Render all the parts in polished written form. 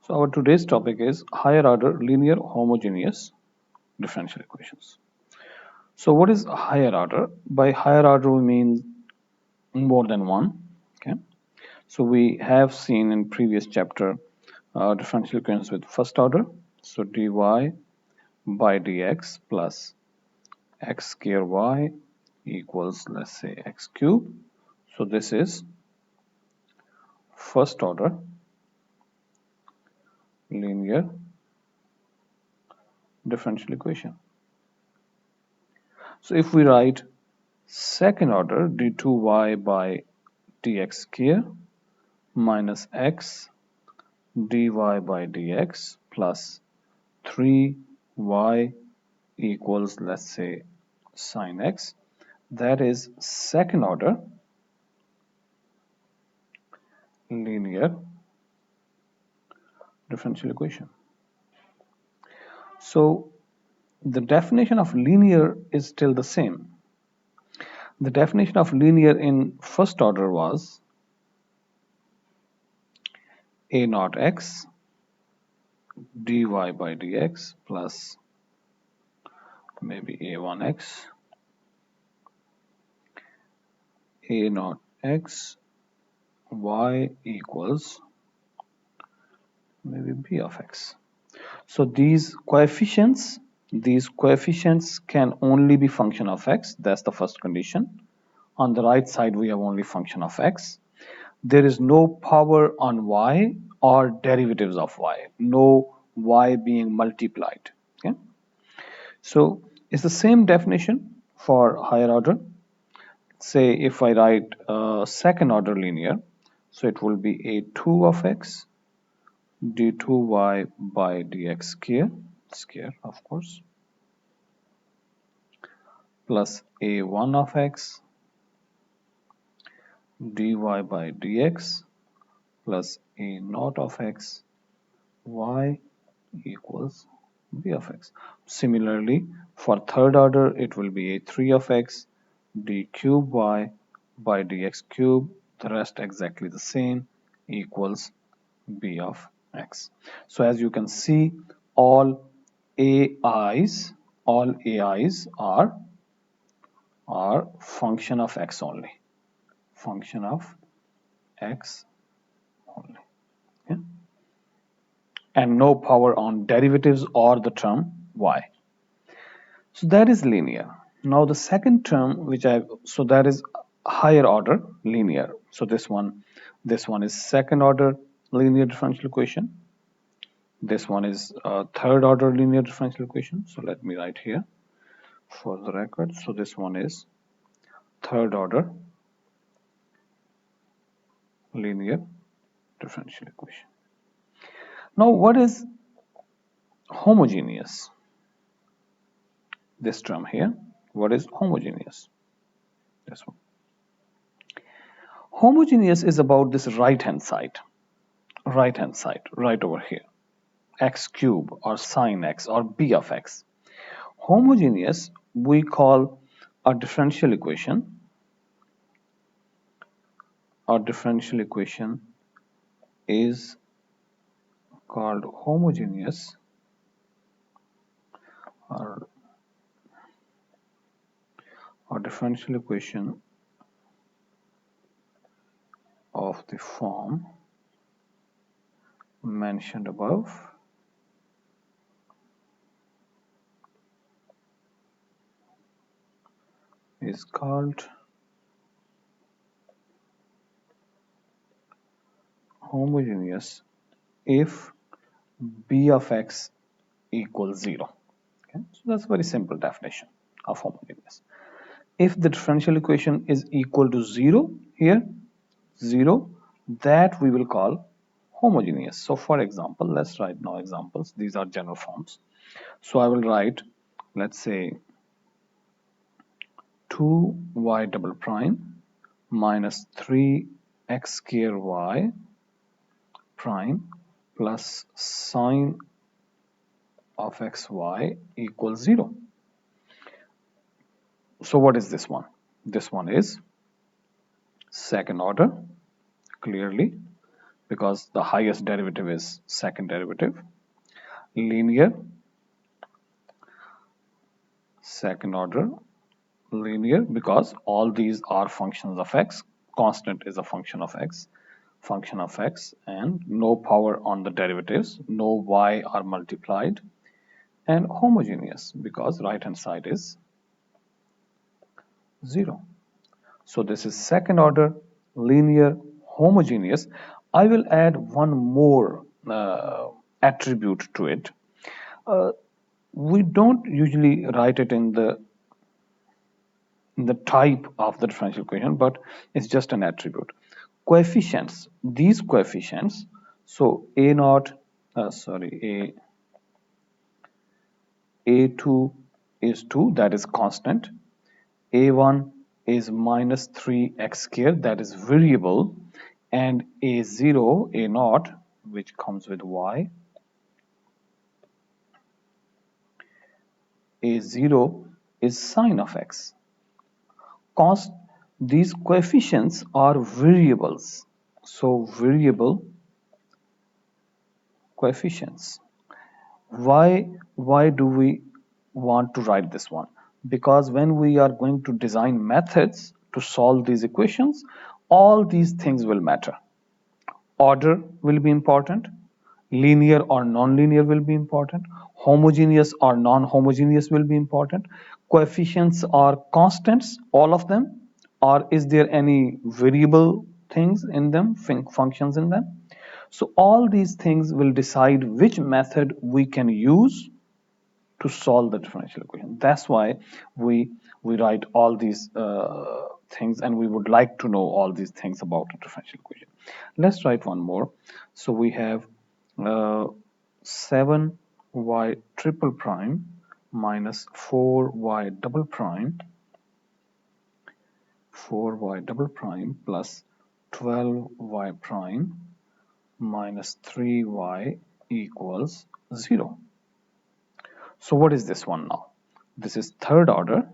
So our today's topic is higher order linear homogeneous differential equations. So what is higher order? By higher order we mean more than one. Okay. So we have seen in previous chapter differential equations with first order. So dy by dx plus x square y equals, let's say, x cube. So this is first order linear differential equation. So if we write second order d2y by dx square minus x dy by dx plus 3y equals, let's say, sine x, that is second order linear differential equation. So the definition of linear is still the same. The definition of linear in first order was a naught x dy by dx plus maybe a1x a naught x y equals maybe b of x. So these coefficients can only be function of x. That's the first condition. On the right side we have only function of x. There is no power on y or derivatives of y, no y being multiplied. Okay, so it's the same definition for higher order. Say if I write second order linear, so it will be a2 of x d2y by dx square of course, plus a1 of x dy by dx plus a naught of x y equals b of x. Similarly, for third order, it will be a3 of x d cube y by dx cube, the rest exactly the same, equals b of x. So as you can see, all ai's are function of x only, function of x only. Okay? And no power on derivatives or the term y. So that is linear. Now the second term so that is higher order linear. So this one is second order linear differential equation. This one is third order linear differential equation. So let me write here for the record. So this one is third order linear differential equation. Now what is homogeneous? This term here, what is homogeneous? This one. Homogeneous is about this right hand side, right over here, x cube or sine x or b of x. Homogeneous we call a differential equation. Our differential equation is called homogeneous, or a differential equation of the form mentioned above is called homogeneous if b of x equals 0. Okay? So that's a very simple definition of homogeneous. If the differential equation is equal to 0 here, 0, that we will call homogeneous. So for example, let's write now examples. These are general forms. So I will write, let's say, 2y double prime minus 3x square y prime plus sine of xy equals 0. So what is this one? This one is second order, clearly, because the highest derivative is second derivative. Linear, second order, linear because all these are functions of x. Constant is a function of x, and no power on the derivatives, no y are multiplied, and homogeneous because right hand side is 0. So this is second order, linear, homogeneous. I will add one more attribute to it. We don't usually write it in the type of the differential equation, but it's just an attribute. Coefficients, these coefficients, so a naught, a2 is 2, that is constant. A1 is minus 3x squared, that is variable. And A0, A naught, which comes with y, A0 is sine of x. These coefficients are variables. So variable coefficients. Why do we want to write this one? Because when we are going to design methods to solve these equations, all these things will matter. Order will be important, linear or non-linear will be important, homogeneous or non-homogeneous will be important, coefficients are constants, all of them, or is there any variable things in them, functions in them? So all these things will decide which method we can use to solve the differential equation. That's why we write all these things, and we would like to know all these things about the differential equation. Let's write one more. So we have 7y triple prime minus 4y double prime plus 12y prime minus 3y equals 0. So what is this one now? This is third order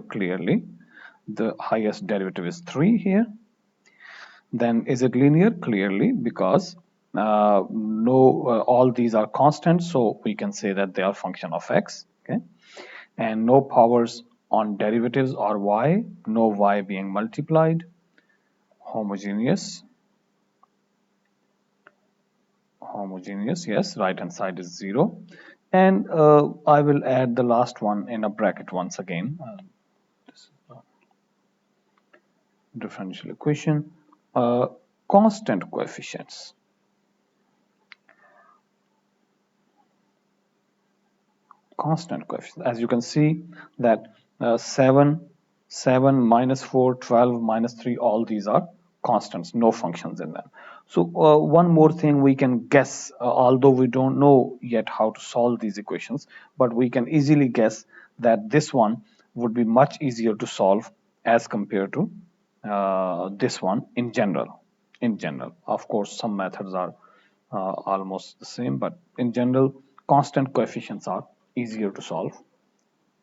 clearly. The highest derivative is 3 here. Then is it linear? Clearly, because all these are constants, so we can say that they are function of x. Okay, and no powers on derivatives or y, no y being multiplied. Homogeneous, yes, right hand side is 0. And I will add the last one in a bracket once again. This is a differential equation. Constant coefficients. As you can see that 7 minus 4, 12 minus 3, all these are constants, no functions in them. So one more thing we can guess, although we don't know yet how to solve these equations, but we can easily guess that this one would be much easier to solve as compared to this one in general. Of course, some methods are almost the same, but in general, constant coefficients are easier to solve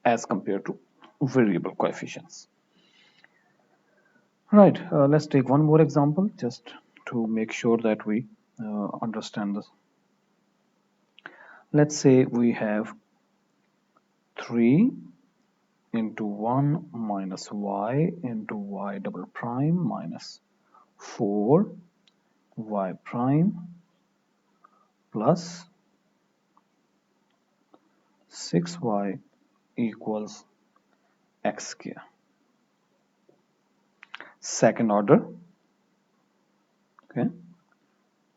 as compared to variable coefficients. Right, let's take one more example just to make sure that we understand this. Let's say we have 3 into 1 minus y into y double prime minus 4 y prime plus 6y equals x square. Second order. Okay,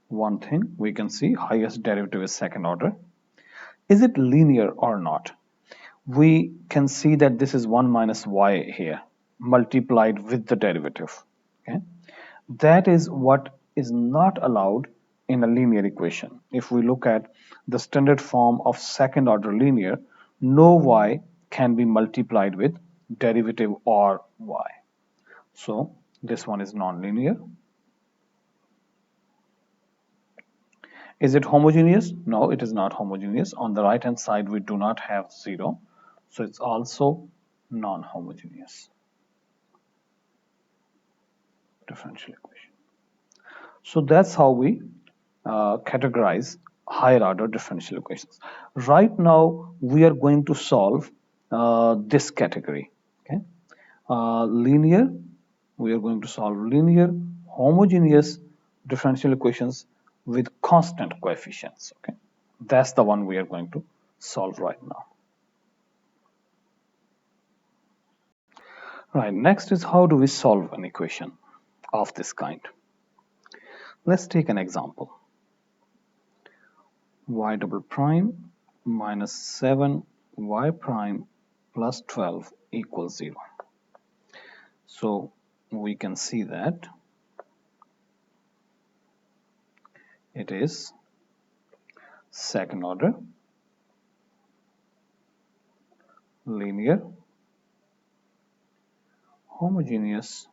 one thing we can see, highest derivative is second order. Is it linear or not? We can see that this is 1 minus y here multiplied with the derivative. Okay, that is what is not allowed in a linear equation. If we look at the standard form of second order linear, no y can be multiplied with derivative or y. So this one is non-linear. Is it homogeneous? No, it is not homogeneous. On the right hand side we do not have 0, so it's also non-homogeneous differential equation. So that's how we categorize higher order differential equations. Right now, we are going to solve this category. Okay, linear. We are going to solve linear homogeneous differential equations with constant coefficients. Okay, that's the one we are going to solve right now. Right. Next is how do we solve an equation of this kind? Let's take an example. Y double prime minus 7y prime plus 12 equals 0. So we can see that it is second order linear homogeneous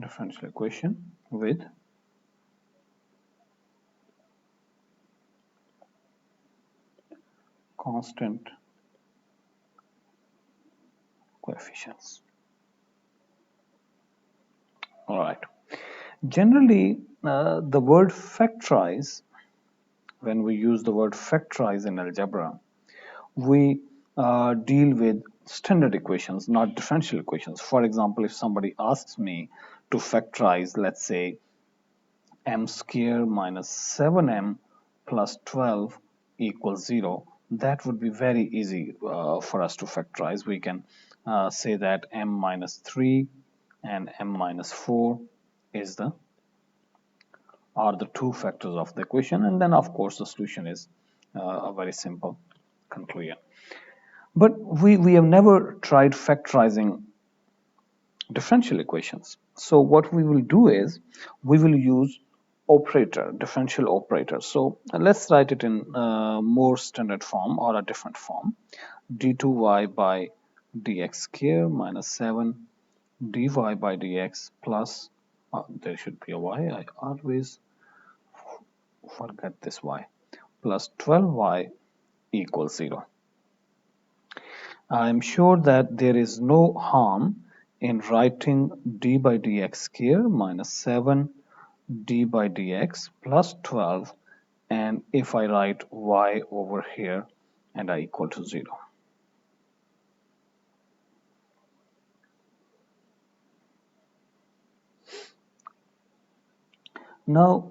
differential equation with constant coefficients. All right. Generally, the word factorize, when we use the word factorize in algebra, we deal with standard equations, not differential equations. For example, if somebody asks me to factorize, let's say, m square minus 7m plus 12 equals 0, that would be very easy for us to factorize. We can say that m minus 3 and m minus 4 is the are the two factors of the equation, and then of course the solution is a very simple conclusion. But we have never tried factorizing differential equations. So what we will do is we will use differential operator. So let's write it in more standard form or a different form. d2y by dx square minus 7 dy by dx plus, there should be a y, I always forget this y, plus 12y equals 0. I am sure that there is no harm in writing d by dx square minus 7 d by dx plus 12, and if I write y over here and I equal to 0. Now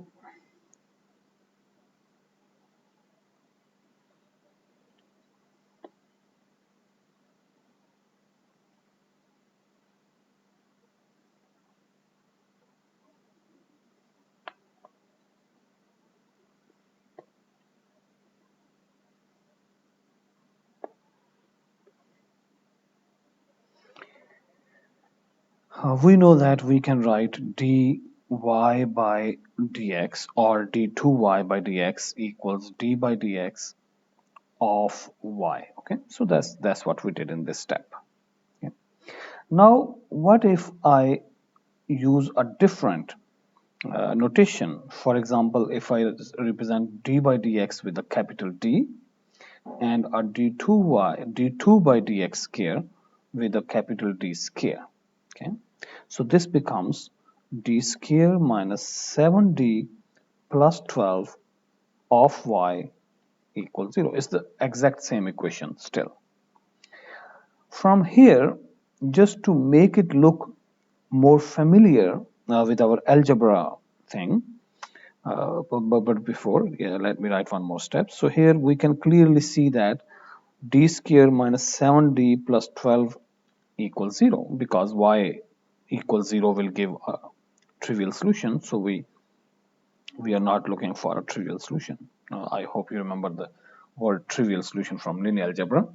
we know that we can write dy by dx or d2y by dx equals d by dx of y. Okay, so that's what we did in this step. Okay. Now what if I use a different notation? For example, if I represent d by dx with a capital D and a d2 by dx square with a capital D square. Okay, so this becomes d square minus 7d plus 12 of y equals 0. It's the exact same equation still. From here, just to make it look more familiar with our algebra thing, but before, yeah, let me write one more step. So here we can clearly see that d square minus 7d plus 12 equals 0, because y equals 0 will give a trivial solution. So we are not looking for a trivial solution. I hope you remember the word trivial solution from linear algebra.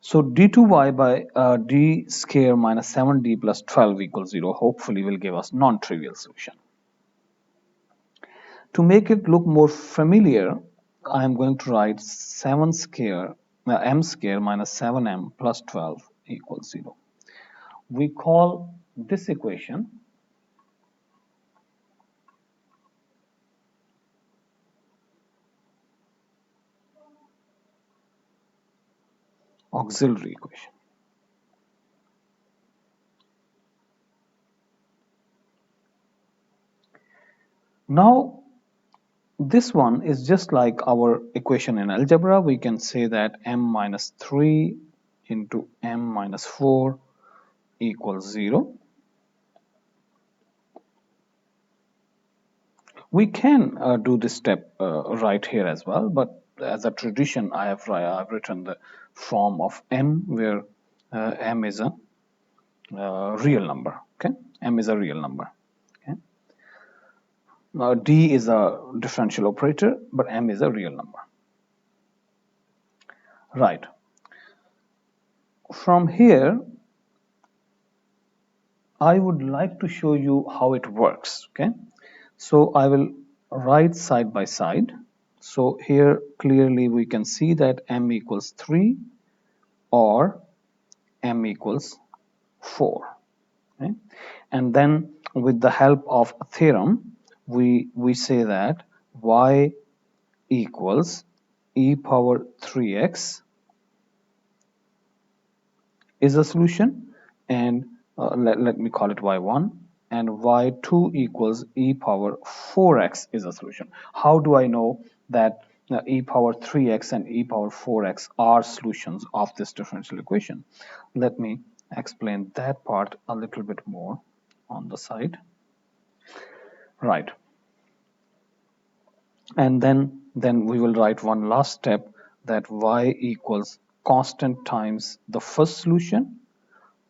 So d2y by d square minus 7d plus 12 equals 0 hopefully will give us non-trivial solution. To make it look more familiar, I am going to write 7 square m square minus 7m plus 12 equals 0. We call this equation auxiliary equation. Now, this one is just like our equation in algebra. We can say that m minus 3 into m minus 4 equals 0. We can do this step right here as well, but as a tradition, I've written the form of m, where m is a real number. Okay, m is a real number. Okay, d is a differential operator, but m is a real number. Right. From here, I would like to show you how it works. Okay, so I will write side by side. So here clearly we can see that m equals 3 or m equals 4. Okay? And then with the help of a theorem, we say that y equals e power 3x is a solution, and let me call it y1, and y2 equals e power 4x is a solution. How do I know that e power 3x and e power 4x are solutions of this differential equation? Let me explain that part a little bit more on the side. Right. And then we will write one last step, that y equals constant times the first solution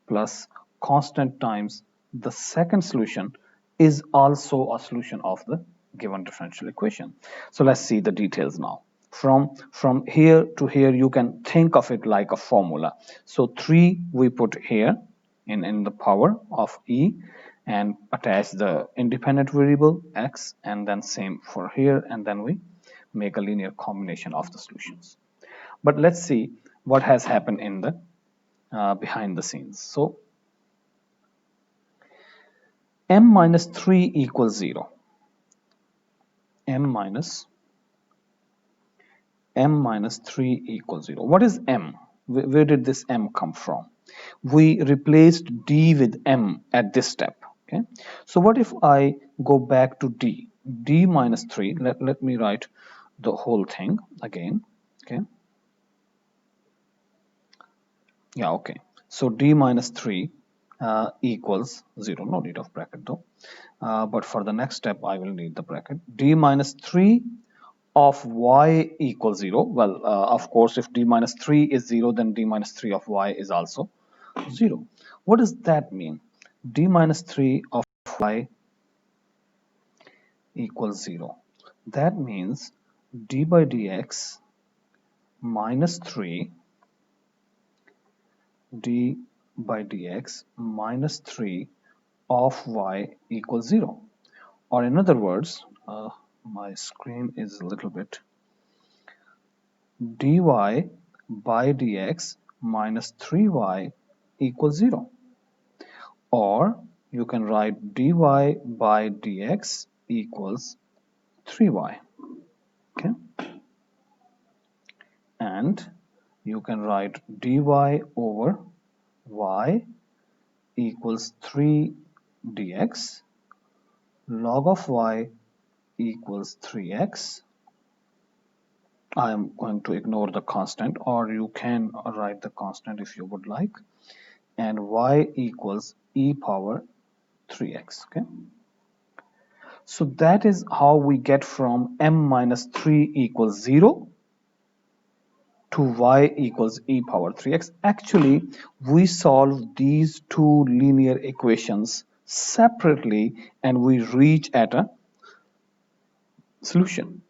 plus constant times the second solution is also a solution of the given differential equation. So let's see the details now. From here to here, you can think of it like a formula. So 3 we put here in the power of e, and attach the independent variable x, and then same for here, and then we make a linear combination of the solutions. But let's see what has happened in the behind the scenes. So m minus 3 equals 0. m minus 3 equals 0. What is m? Where did this m come from? We replaced d with m at this step. Okay. So what if I go back to d? d minus 3. Let me write the whole thing again. Okay. Yeah, okay. So d minus 3 equals 0. No need of bracket though. But for the next step, I will need the bracket. D minus 3 of y equals 0. Well, of course, if d minus 3 is 0, then d minus 3 of y is also 0. What does that mean? D minus 3 of y equals 0. That means d by dx minus 3 d by dx minus 3 of y equals 0. Or in other words, my screen is a little bit, dy by dx minus 3y equals 0. Or you can write dy by dx equals 3y. Okay? And you can write dy over y equals 3 dx log of y equals 3x. I am going to ignore the constant, or you can write the constant if you would like, and y equals e power 3x. Okay, so that is how we get from m minus 3 equals 0 to y equals e power 3x. Actually, we solve these two linear equations separately and we reach at a solution.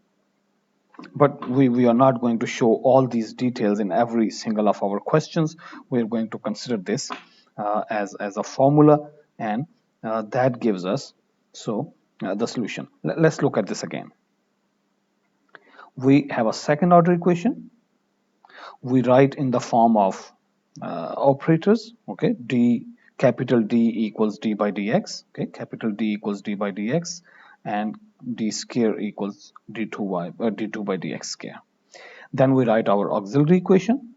But we are not going to show all these details in every single of our questions. We're going to consider this as a formula, and that gives us the solution. Let's look at this again. We have a second order equation. we write in the form of operators. Okay, capital D equals d by dx. Okay, capital D equals d by dx, and d square equals d2 by dx square. Then we write our auxiliary equation,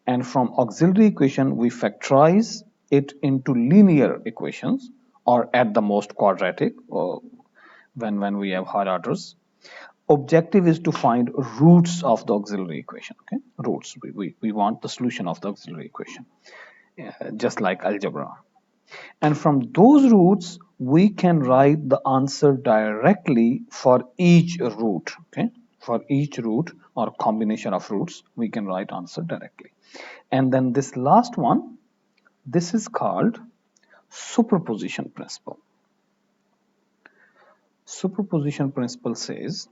and from auxiliary equation we factorize it into linear equations, or at the most quadratic, when we have higher orders. Objective is to find roots of the auxiliary equation. Okay, roots. We want the solution of the auxiliary equation, just like algebra. And from those roots, we can write the answer directly for each root. Okay, for each root or combination of roots, we can write answer directly. And then this last one, this is called superposition principle. Superposition principle says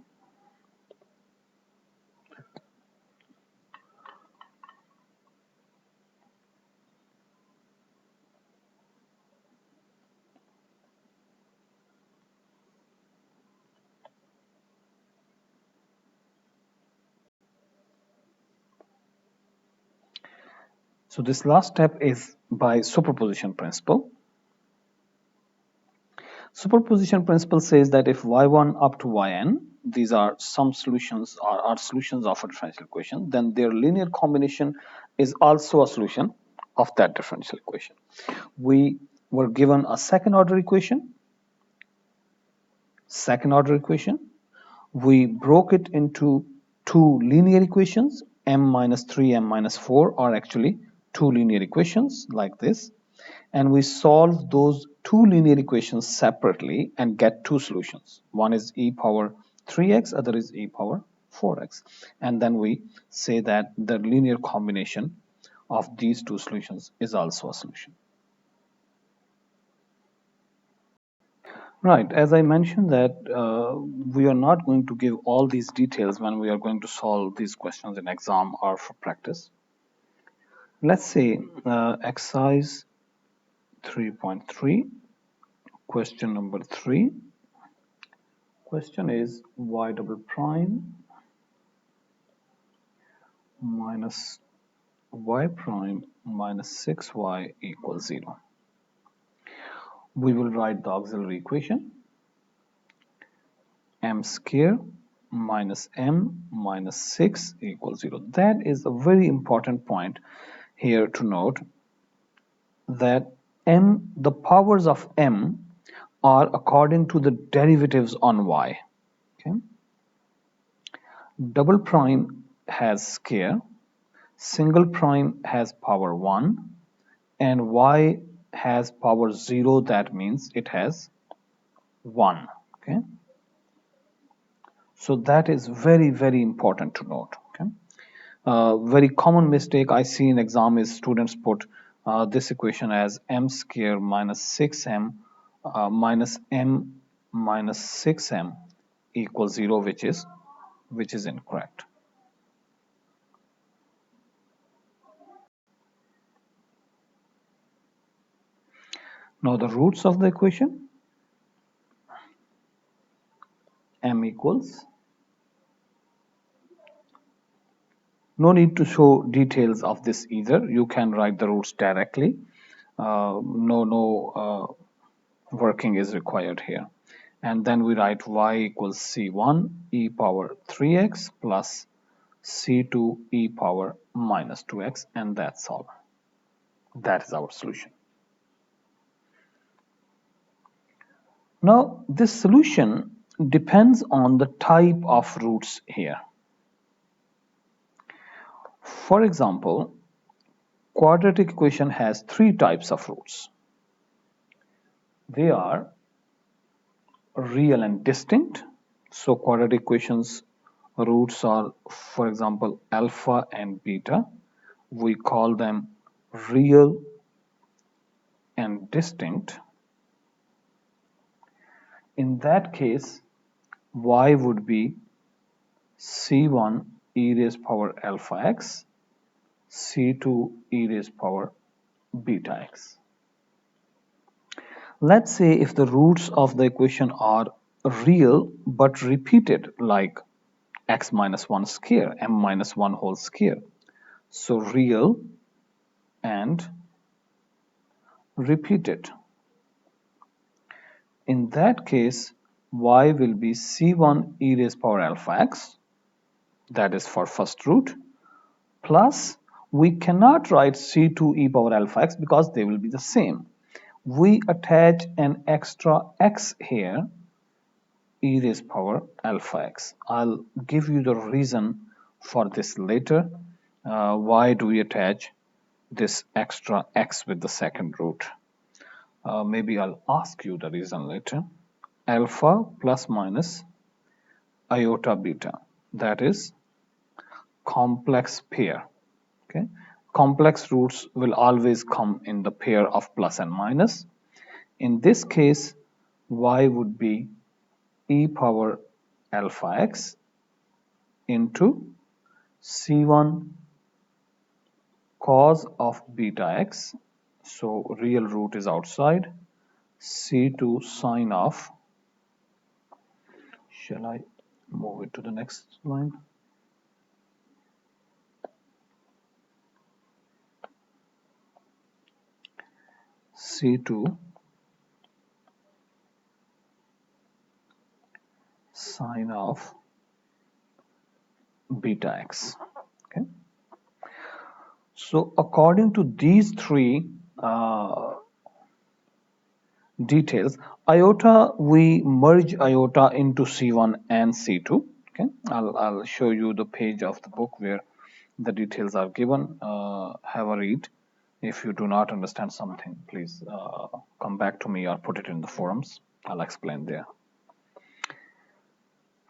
so this last step is by superposition principle. Superposition principle says that if y1 up to yn, these are some solutions or are solutions of a differential equation, then their linear combination is also a solution of that differential equation. We were given a second order equation. We broke it into two linear equations, m minus 3, m minus 4 are actually two linear equations like this. And we solve those two linear equations separately and get two solutions. One is e power 3x, other is e power 4x. And then we say that the linear combination of these two solutions is also a solution. Right, as I mentioned that we are not going to give all these details when we are going to solve these questions in exam or for practice. Let's say exercise 3.3, question number 3. Question is y double prime minus y prime minus 6y equals 0. We will write the auxiliary equation, m square minus m minus 6 equals 0. That is a very important point here to note, that the powers of m are according to the derivatives on y. Okay. Double prime has square, single prime has power 1, and y has power 0, that means it has 1. Okay, so that is very, very important to note. Okay, very common mistake I see in exam is students put this equation as m square minus 6m minus m minus 6m equals 0, which is incorrect. Now the roots of the equation, m equals, no need to show details of this either, you can write the roots directly. No working is required here. And then we write y equals c1 e power 3x plus c2 e power minus 2x, and that's all. That is our solution. Now this solution depends on the type of roots here. For example, quadratic equation has three types of roots. They are real and distinct. So quadratic equations roots are, for example, alpha and beta. We call them real and distinct. In that case, y would be c1 e raised power alpha x, c2 e raised power beta x. Let's say if the roots of the equation are real but repeated, like x minus 1 square, m minus 1 whole square. So real and repeated. In that case, y will be c1 e raised power alpha x, that is for first root, plus we cannot write c2 e power alpha x because they will be the same. We attach an extra x here, e raised power alpha x. I'll give you the reason for this later. Why do we attach this extra x with the second root? Maybe I'll ask you the reason later. Alpha plus minus iota beta, that is complex pair. Okay, complex roots will always come in the pair of plus and minus. In this case, y would be e power alpha x into c1 cos of beta x, so real root is outside, c2 sine of, shall I move it to the next line? C2 sine of beta x. Okay. So according to these three details, iota, we merge iota into C1 and C2. Okay, I'll show you the page of the book where the details are given. Have a read. If you do not understand something, please come back to me or put it in the forums. I'll explain there.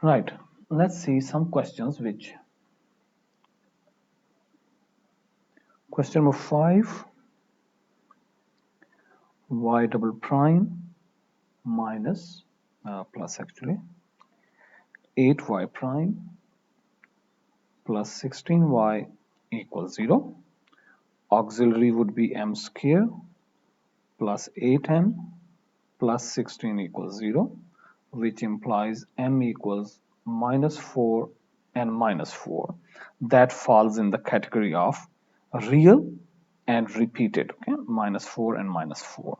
Right, let's see some questions which. Question number 5, y double prime minus, plus actually, 8y prime plus 16y equals 0. Auxiliary would be m square plus 8m plus 16 equals 0, which implies m equals minus 4 and minus 4. That falls in the category of real and repeated. Okay, minus 4 and minus 4.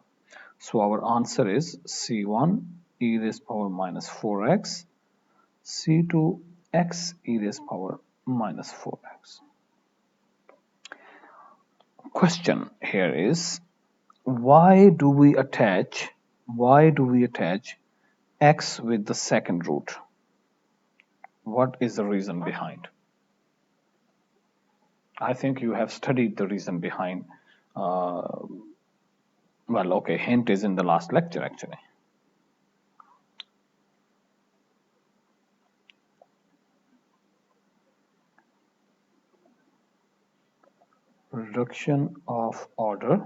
So our answer is C1 e raised power minus 4x, C2 x e raised power minus 4x. Question here is, why do we attach x with the second root? What is the reason behind? I think you have studied the reason behind. Well, okay, hint is in the last lecture actually. Reduction of order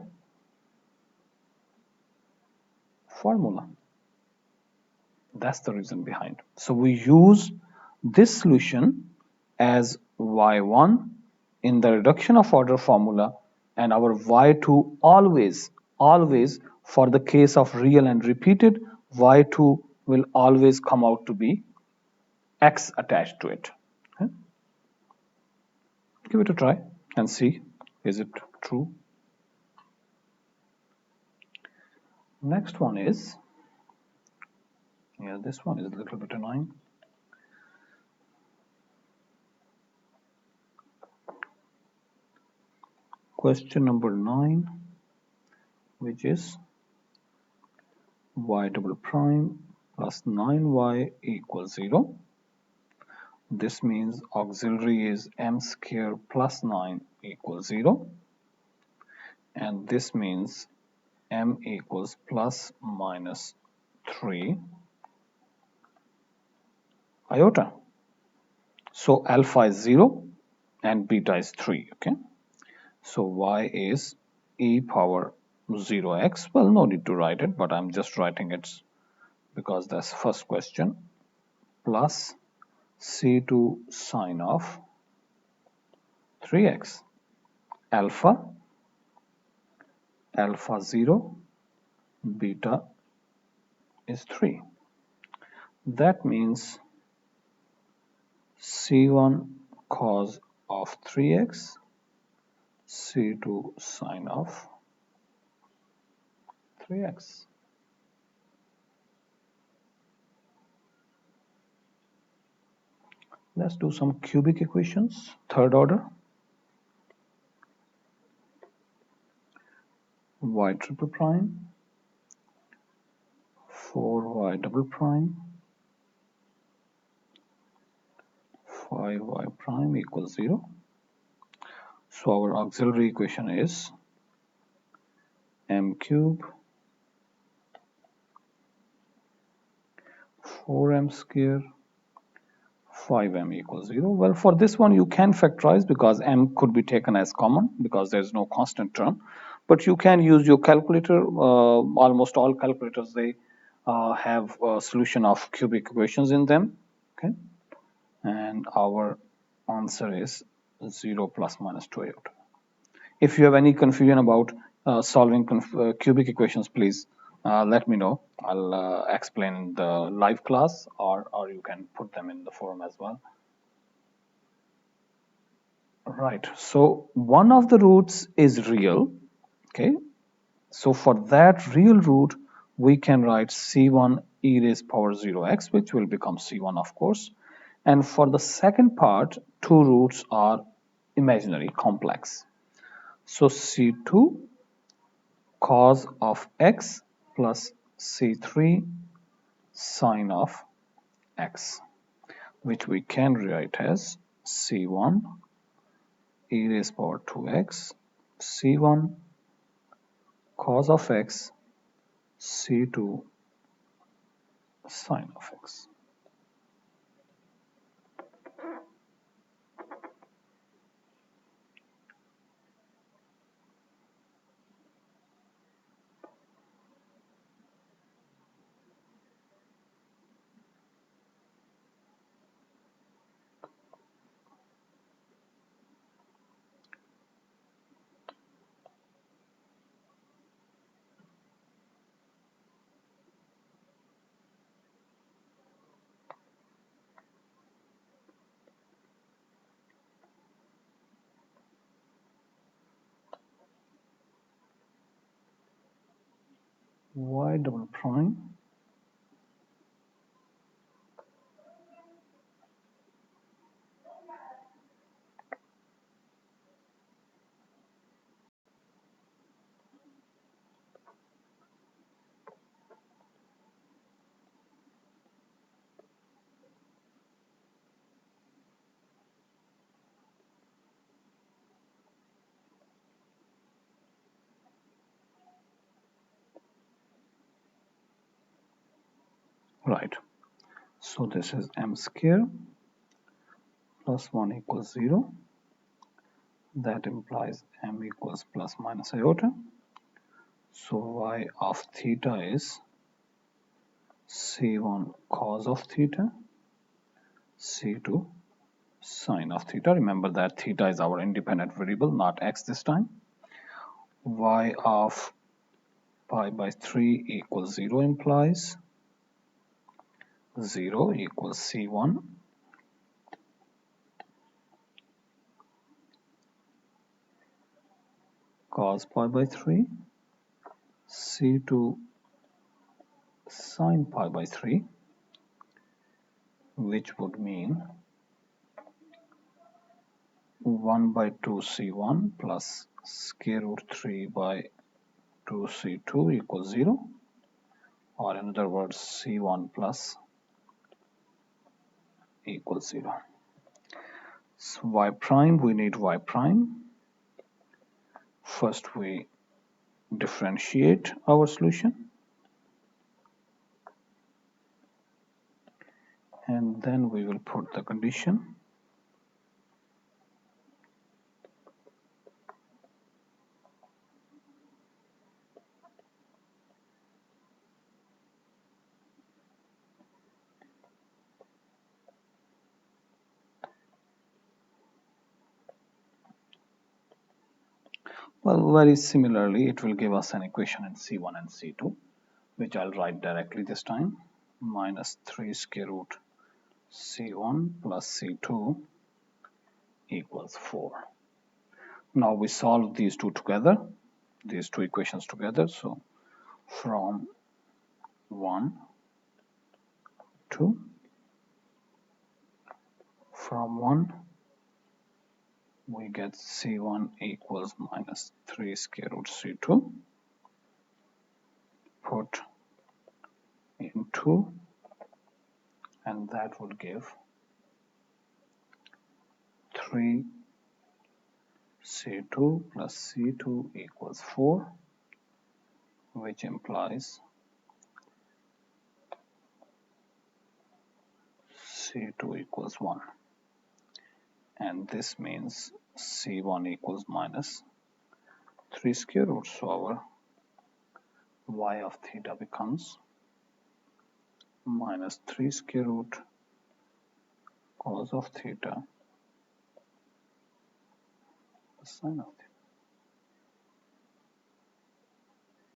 formula. That's the reason behind. So we use this solution as y1 in the reduction of order formula, and our y2 always for the case of real and repeated, y2 will always come out to be x attached to it. Okay? Give it a try and see, is it true? Next one is, yeah, this one is a little bit annoying. Question number 9, which is y double prime plus 9y equals 0. This means auxiliary is m square plus 9 equals 0. And this means m equals plus minus 3 iota. So alpha is 0 and beta is 3. Okay. So y is e power 0x. Well, no need to write it, but I'm just writing it because that's first question, plus C2 sine of 3x, alpha 0, beta is 3. That means C1 cos of 3x C2 sine of 3x. Let's do some cubic equations, third order. Y triple prime, 4y double prime, 5y prime equals 0. So our auxiliary equation is m cube 4m square 5m equals 0. Well, for this one you can factorize because m could be taken as common because there is no constant term. But you can use your calculator. Almost all calculators, they have a solution of cubic equations in them. Okay, and our answer is 0 plus minus 2 iota. If you have any confusion about solving cubic equations, please let me know. I'll explain in the live class, or you can put them in the forum as well. Right, so one of the roots is real. Okay, so for that real root, we can write c1 e raised power 0x, which will become c1, of course. And for the second part, two roots are imaginary, complex. So c2 cos of x plus c3 sine of x, which we can rewrite as c1 e raised power 2x, c1 cos of x, c2 sine of x. Y double prime right. So this is m square plus 1 equals 0. That implies m equals plus minus iota. So y of theta is c1 cos of theta, c2 sine of theta. Remember that theta is our independent variable, not x this time. Y of pi by 3 equals 0 implies 0 equals c1 cos pi by 3, c2 sine pi by 3, which would mean 1 by 2 c1 plus square root 3 by 2 c2 equals 0, or in other words c1 plus equals 0. So y prime, we need y prime. First we differentiate our solution, and then we will put the condition. Well, very similarly, it will give us an equation in c1 and c2, which I'll write directly this time. Minus 3 square root c1 plus c2 equals 4. Now we solve these two together, these two equations together. So from 1 to from 1 we get C1 equals minus 3 square root C2. Put in 2 and that would give 3 C2 plus C2 equals 4, which implies C2 equals 1. And this means C1 equals minus 3 square root. So our y of theta becomes minus 3 square root cos of theta sine of theta.